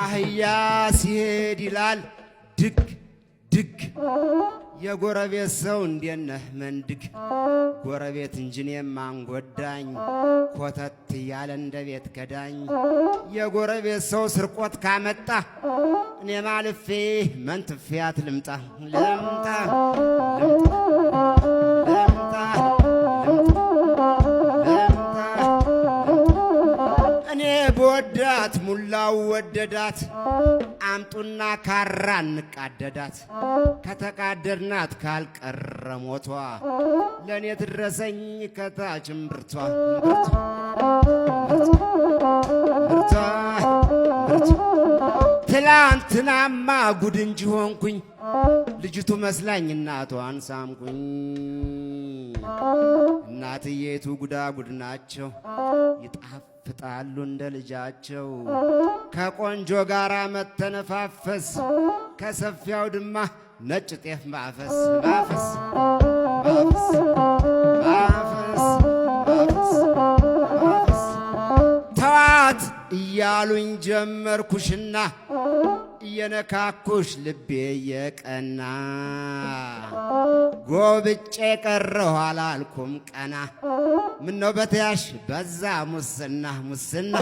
አህያ ሲሄድ ይላል ድግ ድግ የጎረቤት ሰው እንዴት ነህ መንድግ ጎረቤት እንጂ እኔን ማን ጎዳኝ ኮተት እያለ እንደ ቤት ከዳኝ የጎረቤት ሰው ስርቆት ካመጣ እኔ ማልፌ መንትፌያት ልምጣ ልምጣ ልምጣ እኔ በወዳት ሙላው ወደዳት አምጡና ካራ እንቃደዳት ከተቃደድናት ካልቀረ ሞቷ ለእኔ ትድረሰኝ ከታችም ብርቷ ትላንትናማ ጉድ እንጂ ሆንኩኝ ልጅቱ መስላኝ እናቷን ሳምኩኝ እናትዬቱ ጉዳጉድ ናቸው ይጣፍጣሉ እንደ ልጃቸው ከቆንጆ ጋራ መተነፋፈስ ከሰፊያው ድማ ነጭ ጤፍ ማፈስ ማፈስ ማፈስ ማፈስ ማፈስ ተዋት እያሉኝ ጀመርኩሽና እየነካኩሽ ልቤ የቀና ጎብጬ ቀረሁ አላልኩም ቀና ምነው በተያሽ በዛ ሙስና ሙስና